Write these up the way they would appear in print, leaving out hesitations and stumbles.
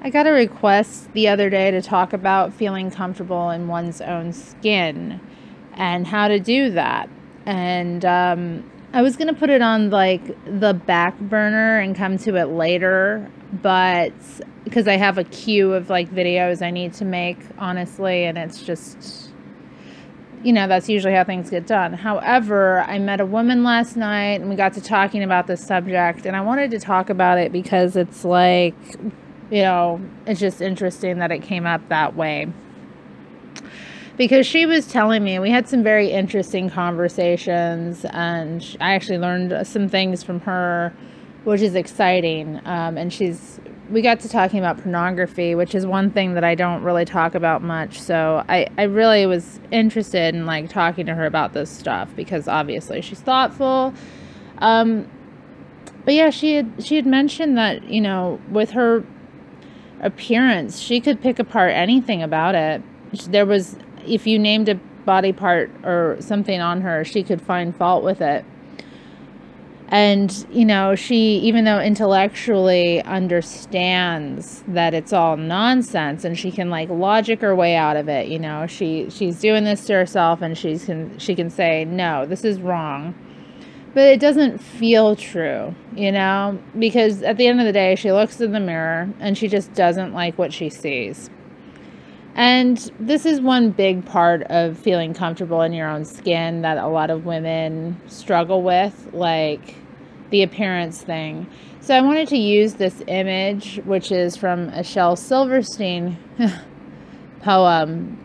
I got a request the other day to talk about feeling comfortable in one's own skin and how to do that. And I was going to put it on like the back burner and come to it later, but because I have a queue of like videos I need to make, honestly, and it's just, you know, that's usually how things get done. However, I met a woman last night and we got to talking about this subject, and I wanted to talk about it because it's like, you know, it's just interesting that it came up that way. Because she was telling me, we had some very interesting conversations, and I actually learned some things from her, which is exciting. And we got to talking about pornography, which is one thing that I don't really talk about much. So I really was interested in like talking to her about this stuff because obviously she's thoughtful. But yeah, she had mentioned that, you know, with her appearance, she could pick apart anything about it. There was, if you named a body part or something on her, she could find fault with it. And, you know, she, even though intellectually understands that it's all nonsense and she can like logic her way out of it, you know, she's doing this to herself, and she can say, no, this is wrong. But it doesn't feel true, you know, because at the end of the day, she looks in the mirror and she just doesn't like what she sees. And this is one big part of feeling comfortable in your own skin that a lot of women struggle with, like the appearance thing. So I wanted to use this image, which is from a Shel Silverstein poem,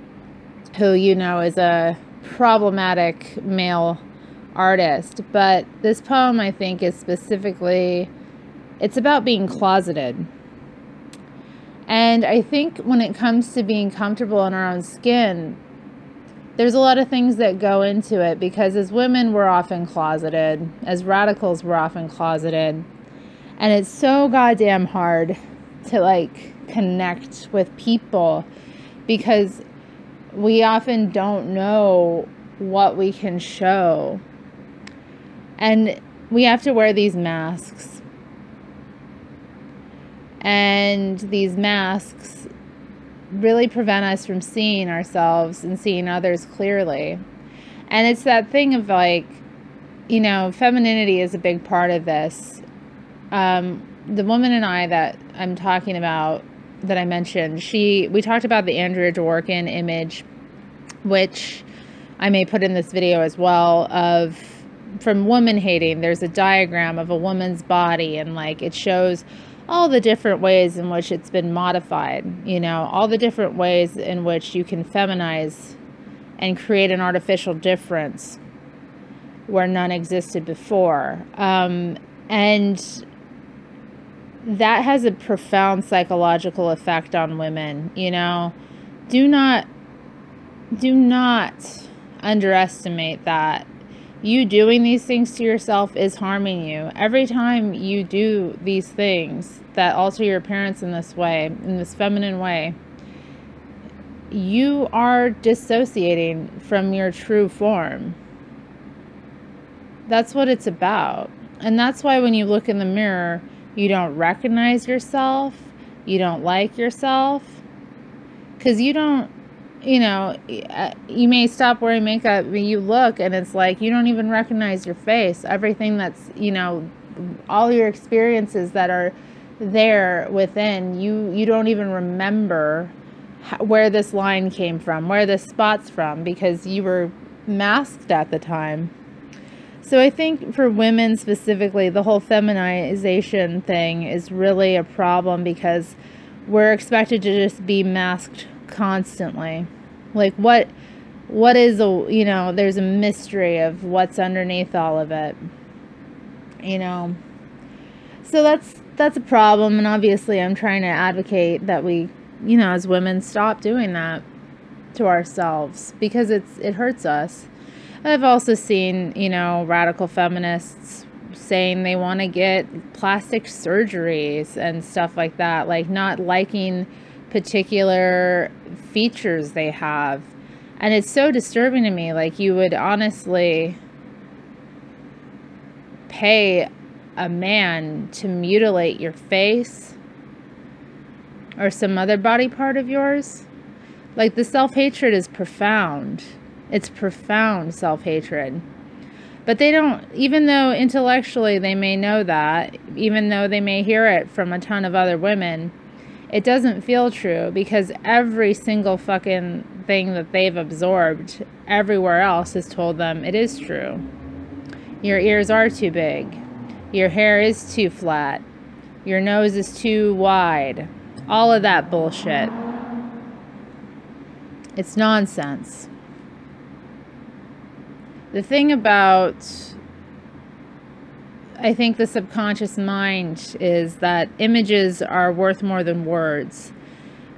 who, you know, is a problematic male artist. But this poem, I think, is specifically, it's about being closeted. And I think when it comes to being comfortable in our own skin, there's a lot of things that go into it, because as women, we're often closeted. As radicals, we're often closeted. And it's so goddamn hard to like connect with people because we often don't know what we can show. And we have to wear these masks. And these masks really prevent us from seeing ourselves and seeing others clearly. And it's that thing of like, you know, femininity is a big part of this. The woman and I that I'm talking about, that I mentioned, we talked about the Andrea Dworkin image, which I may put in this video as well, of from Woman Hating. There's a diagram of a woman's body, and like it shows all the different ways in which it's been modified, you know, all the different ways in which you can feminize and create an artificial difference where none existed before. And that has a profound psychological effect on women, you know. Do not underestimate that. You doing these things to yourself is harming you. Every time you do these things that alter your appearance in this way, in this feminine way, you are dissociating from your true form. That's what it's about. And that's why when you look in the mirror, you don't recognize yourself, you don't like yourself, because you don't, you know, you may stop wearing makeup, but you look and it's like you don't even recognize your face. Everything that's, you know, all your experiences that are there within, you don't even remember where this line came from, where this spot's from, because you were masked at the time. So I think for women specifically, the whole feminization thing is really a problem, because we're expected to just be masked constantly. Like what is a, you know, there's a mystery of what's underneath all of it, you know. So that's a problem, and obviously I'm trying to advocate that we, you know, as women, stop doing that to ourselves, because it hurts us. I've also seen, you know, radical feminists saying they want to get plastic surgeries and stuff like that, like not liking particular features they have. And it's so disturbing to me. Like, you would honestly pay a man to mutilate your face or some other body part of yours. Like, the self-hatred is profound. It's profound self-hatred. But they don't, even though intellectually they may know that, even though they may hear it from a ton of other women, it doesn't feel true, because every single fucking thing that they've absorbed everywhere else has told them it is true. Your ears are too big. Your hair is too flat. Your nose is too wide. All of that bullshit. It's nonsense. The thing about, I think, the subconscious mind is that images are worth more than words.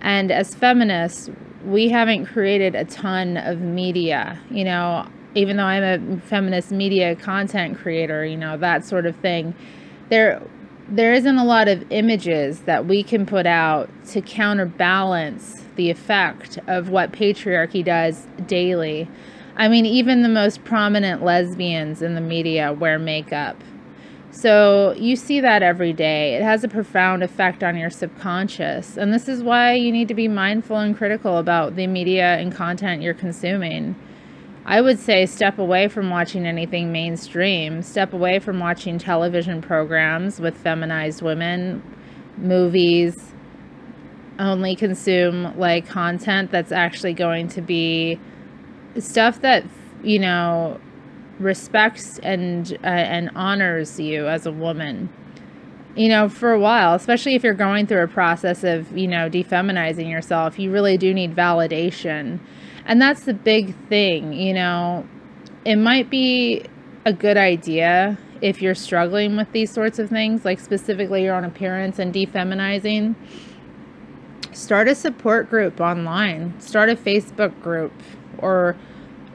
And as feminists, we haven't created a ton of media, you know, even though I'm a feminist media content creator, you know, that sort of thing. There isn't a lot of images that we can put out to counterbalance the effect of what patriarchy does daily. I mean, even the most prominent lesbians in the media wear makeup. So you see that every day. It has a profound effect on your subconscious. And this is why you need to be mindful and critical about the media and content you're consuming. I would say step away from watching anything mainstream. Step away from watching television programs with feminized women, movies. Only consume like content that's actually going to be stuff that, you know, respects and honors you as a woman. You know, for a while, especially if you're going through a process of, you know, defeminizing yourself, you really do need validation. And that's the big thing, you know. It might be a good idea if you're struggling with these sorts of things, like specifically your own appearance and defeminizing. Start a support group online. Start a Facebook group or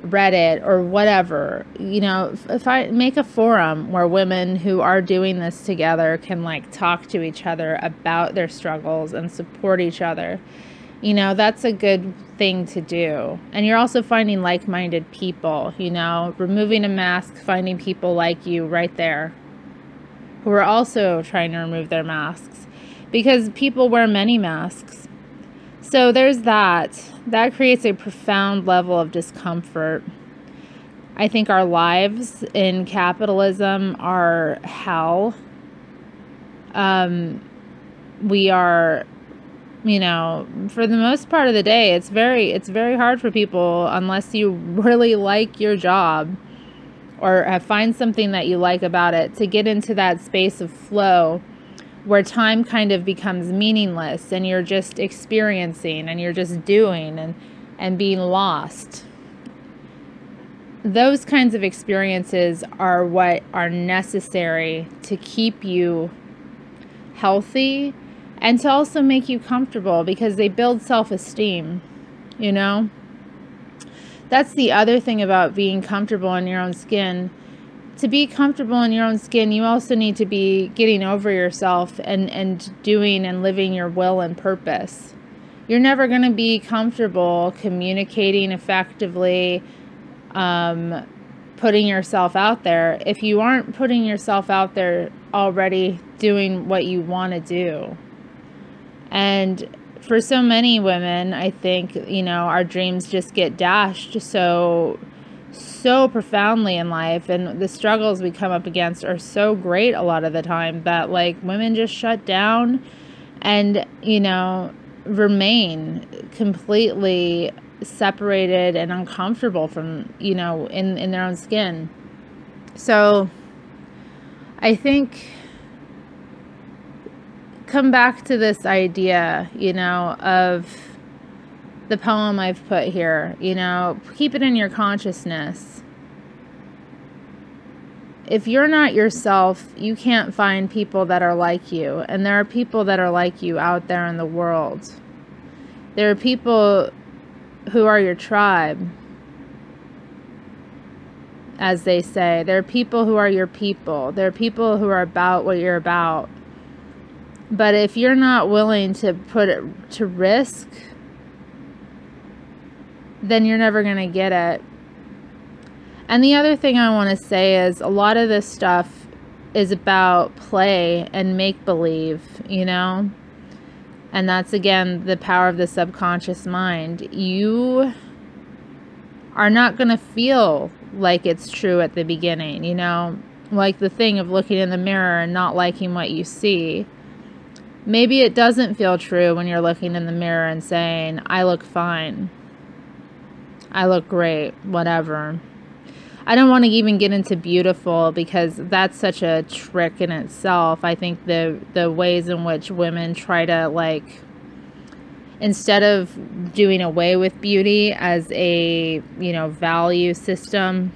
Reddit or whatever. You know, if I make a forum where women who are doing this together can like talk to each other about their struggles and support each other, you know, that's a good thing to do. And you're also finding like-minded people, you know, removing a mask, finding people like you right there who are also trying to remove their masks, because people wear many masks. So there's that. That creates a profound level of discomfort. I think our lives in capitalism are hell. We are, you know, for the most part of the day, it's very hard for people, unless you really like your job or find something that you like about it, to get into that space of flow where time kind of becomes meaningless and you're just experiencing and you're just doing and being lost. Those kinds of experiences are what are necessary to keep you healthy and to also make you comfortable, because they build self-esteem, you know? That's the other thing about being comfortable in your own skin. To be comfortable in your own skin, you also need to be getting over yourself and doing and living your will and purpose. You're never going to be comfortable communicating effectively, putting yourself out there, if you aren't putting yourself out there already doing what you want to do. And for so many women, I think, you know, our dreams just get dashed so profoundly in life, and the struggles we come up against are so great a lot of the time that like women just shut down and, you know, remain completely separated and uncomfortable from, you know, in their own skin. So I think come back to this idea, you know, of the poem I've put here, you know, keep it in your consciousness. If you're not yourself, you can't find people that are like you. And there are people that are like you out there in the world. There are people who are your tribe, as they say. There are people who are your people. There are people who are about what you're about. But if you're not willing to put it to risk, then you're never going to get it. And the other thing I want to say is a lot of this stuff is about play and make-believe, you know? And that's, again, the power of the subconscious mind. You are not going to feel like it's true at the beginning, you know, like the thing of looking in the mirror and not liking what you see. Maybe it doesn't feel true when you're looking in the mirror and saying, I look fine, I look great, whatever. I don't want to even get into beautiful, because that's such a trick in itself. I think the ways in which women try to, like, instead of doing away with beauty as a, you know, value system,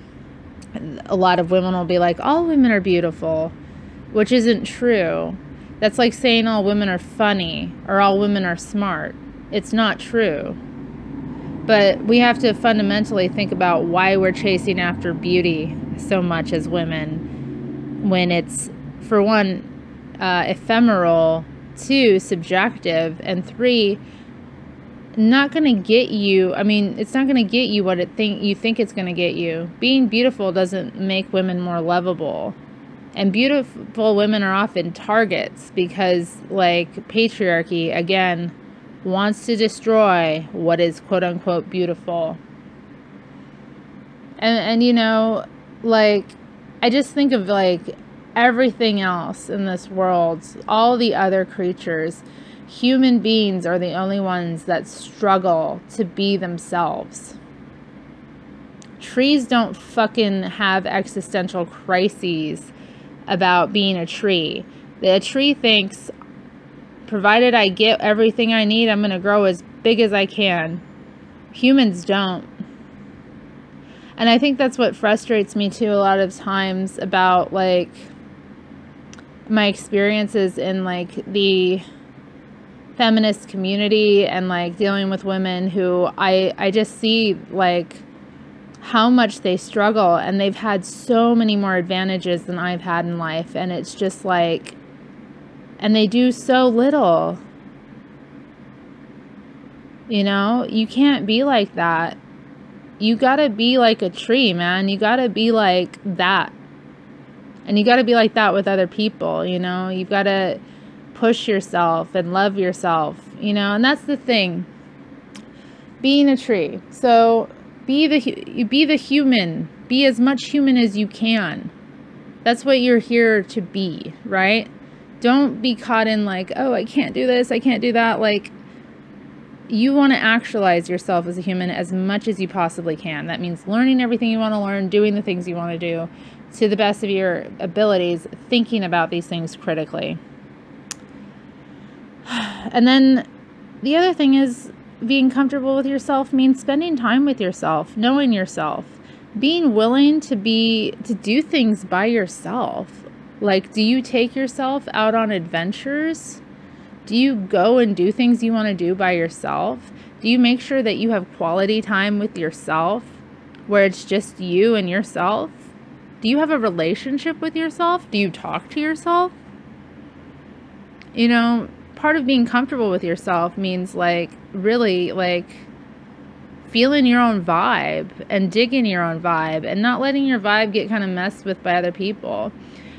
a lot of women will be like, all women are beautiful, which isn't true. That's like saying all women are funny or all women are smart. It's not true. But we have to fundamentally think about why we're chasing after beauty so much as women, when it's, for one, ephemeral, two, subjective, and three, not going to get you, I mean, it's not going to get you what you think it's going to get you. Being beautiful doesn't make women more lovable. And beautiful women are often targets, because, like, patriarchy, again, wants to destroy what is quote-unquote beautiful. And you know, like, I just think of, like, everything else in this world, all the other creatures. Human beings are the only ones that struggle to be themselves. Trees don't fucking have existential crises about being a tree. The tree thinks, provided I get everything I need, I'm going to grow as big as I can. Humans don't. And I think that's what frustrates me too a lot of times about, like, my experiences in, like, the feminist community and, like, dealing with women who I just see, like, how much they struggle, and they've had so many more advantages than I've had in life, and it's just like, and they do so little. You know, you can't be like that. You gotta be like a tree, man. You gotta be like that. And you gotta be like that with other people, you know. You've gotta push yourself and love yourself, you know. And that's the thing. Being a tree. So be the human. Be as much human as you can. That's what you're here to be, right? Don't be caught in, like, oh, I can't do this, I can't do that. Like, you want to actualize yourself as a human as much as you possibly can. That means learning everything you want to learn, doing the things you want to do to the best of your abilities, thinking about these things critically. And then the other thing is, being comfortable with yourself means spending time with yourself, knowing yourself, being willing to do things by yourself. Like, do you take yourself out on adventures? Do you go and do things you want to do by yourself? Do you make sure that you have quality time with yourself, where it's just you and yourself? Do you have a relationship with yourself? Do you talk to yourself? You know, part of being comfortable with yourself means, like, really, like, feeling your own vibe and digging your own vibe and not letting your vibe get kind of messed with by other people.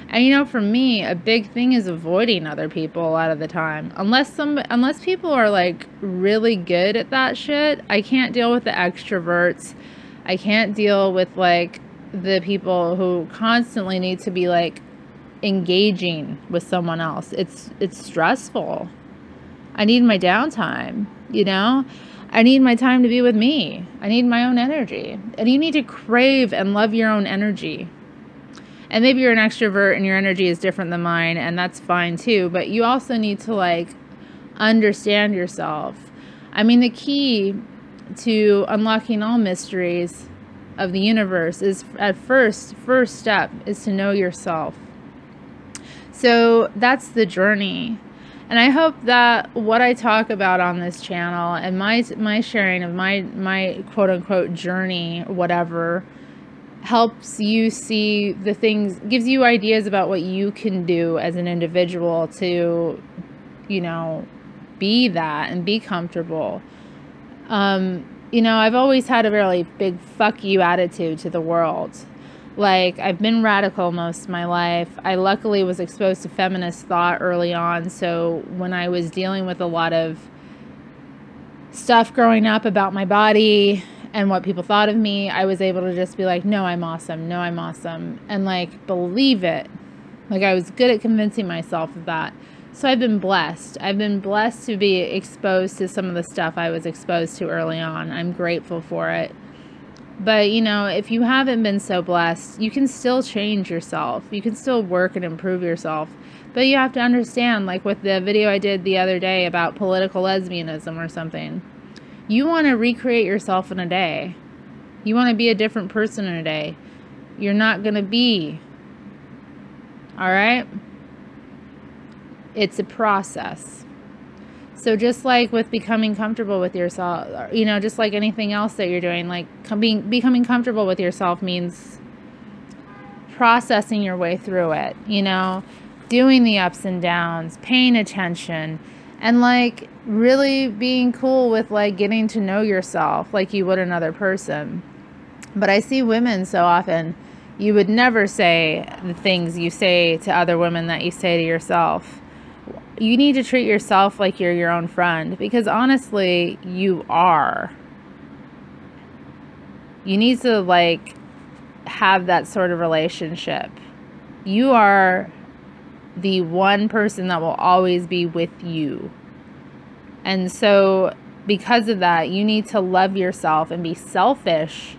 And, you know, for me, a big thing is avoiding other people a lot of the time. Unless people are, like, really good at that shit, I can't deal with the extroverts. I can't deal with, like, the people who constantly need to be, like, engaging with someone else. It's stressful. I need my downtime, you know? I need my time to be with me. I need my own energy. And you need to crave and love your own energy. And maybe you're an extrovert and your energy is different than mine, and that's fine too. But you also need to, like, understand yourself. I mean, the key to unlocking all mysteries of the universe is, at first step is to know yourself. So that's the journey. And I hope that what I talk about on this channel and my sharing of my quote unquote journey, whatever, helps you see the things, gives you ideas about what you can do as an individual to, you know, be that and be comfortable. You know, I've always had a really big fuck you attitude to the world. Like, I've been radical most of my life. I luckily was exposed to feminist thought early on. So when I was dealing with a lot of stuff growing up about my body and what people thought of me, I was able to just be like, no, I'm awesome. No, I'm awesome. And like, believe it. Like, I was good at convincing myself of that. So I've been blessed. I've been blessed to be exposed to some of the stuff I was exposed to early on. I'm grateful for it. But, you know, if you haven't been so blessed, you can still change yourself. You can still work and improve yourself. But you have to understand, like with the video I did the other day about political lesbianism or something, you want to recreate yourself in a day. You want to be a different person in a day. You're not going to be. All right? It's a process. So just like with becoming comfortable with yourself, you know, just like anything else that you're doing, like becoming comfortable with yourself means processing your way through it, you know, doing the ups and downs, paying attention, and like really being cool with like getting to know yourself like you would another person. But I see women so often, you would never say the things you say to other women that you say to yourself. You need to treat yourself like you're your own friend, because honestly, you are. You need to like have that sort of relationship. You are the one person that will always be with you. And so because of that, you need to love yourself and be selfish,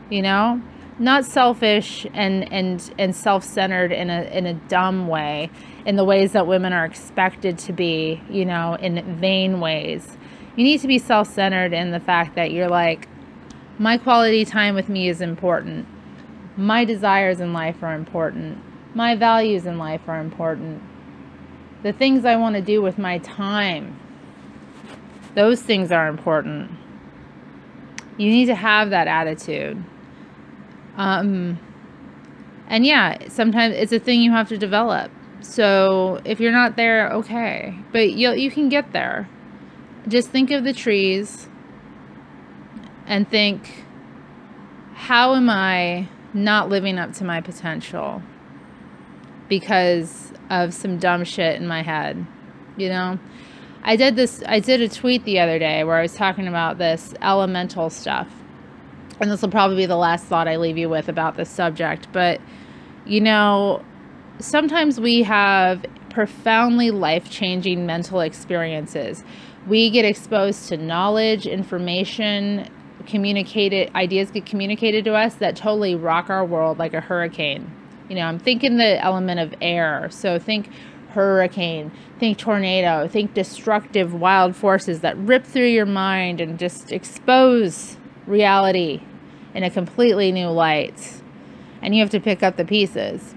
you know? Not selfish and self-centered in a dumb way, in the ways that women are expected to be, you know, in vain ways. You need to be self-centered in the fact that you're like, my quality time with me is important. My desires in life are important. My values in life are important. The things I want to do with my time, those things are important. You need to have that attitude. And yeah, sometimes it's a thing you have to develop. So if you're not there, okay, but you can get there. Just think of the trees and think, how am I not living up to my potential because of some dumb shit in my head? You know, I did a tweet the other day where I was talking about this elemental stuff. And this will probably be the last thought I leave you with about this subject. But, you know, sometimes we have profoundly life-changing mental experiences. We get exposed to knowledge, information, ideas get communicated to us that totally rock our world like a hurricane. You know, I'm thinking the element of air. So think hurricane, think tornado, think destructive wild forces that rip through your mind and just expose reality in a completely new light, and you have to pick up the pieces.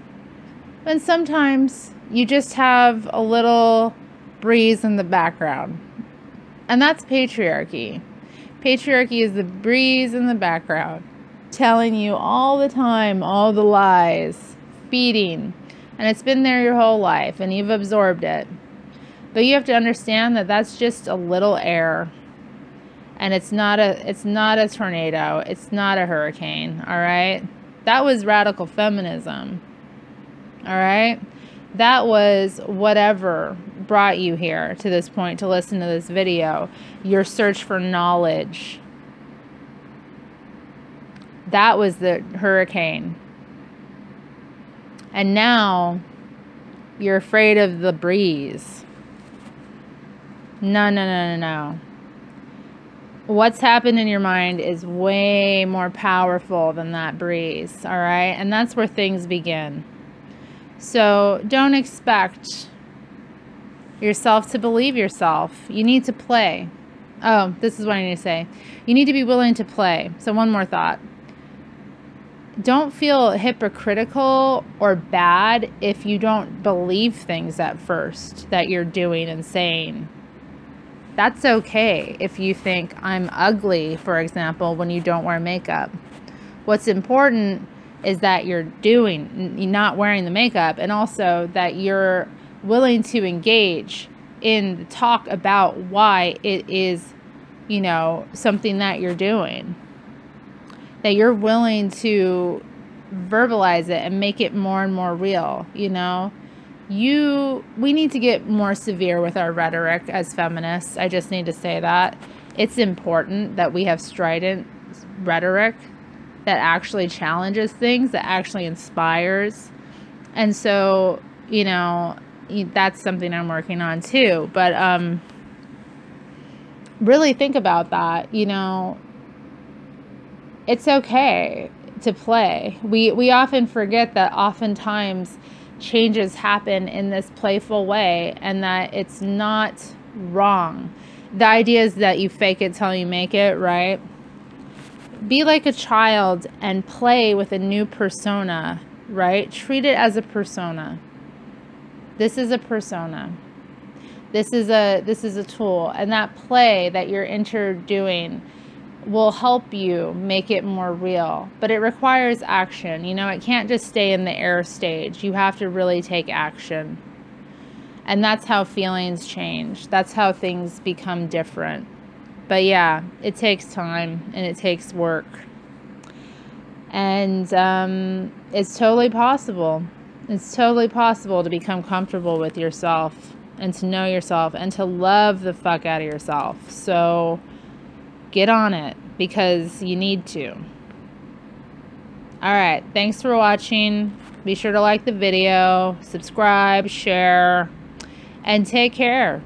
And sometimes you just have a little breeze in the background, and that's patriarchy. Patriarchy is the breeze in the background telling you all the time all the lies, feeding, and it's been there your whole life and you've absorbed it. But you have to understand that that's just a little air. And it's not a tornado. It's not a hurricane. All right. That was radical feminism. All right. That was whatever brought you here to this point to listen to this video. Your search for knowledge. That was the hurricane. And now you're afraid of the breeze. No, no, no, no, no. What's happened in your mind is way more powerful than that breeze, all right? And that's where things begin. So don't expect yourself to believe yourself. You need to play. Oh, this is what I need to say. You need to be willing to play. So one more thought. Don't feel hypocritical or bad if you don't believe things at first that you're doing and saying. That's okay if you think I'm ugly, for example, when you don't wear makeup. What's important is that you're not wearing the makeup, and also that you're willing to engage in the talk about why it is, you know, something that you're doing. That you're willing to verbalize it and make it more and more real, you know? We need to get more severe with our rhetoric as feminists. I just need to say that. It's important that we have strident rhetoric that actually challenges things, that actually inspires. And so, you know, that's something I'm working on too. But really think about that. You know, it's okay to play. We often forget that oftentimes changes happen in this playful way, and that it's not wrong. The idea is that you fake it till you make it, right? Be like a child and play with a new persona, right? Treat it as a persona. This is a persona. This is a tool, and that play that you're doing will help you make it more real. But it requires action. You know, it can't just stay in the air stage. You have to really take action. And that's how feelings change. That's how things become different. But yeah, it takes time and it takes work. And it's totally possible. It's totally possible to become comfortable with yourself and to know yourself and to love the fuck out of yourself. So get on it, because you need to. Alright, thanks for watching. Be sure to like the video, subscribe, share, and take care.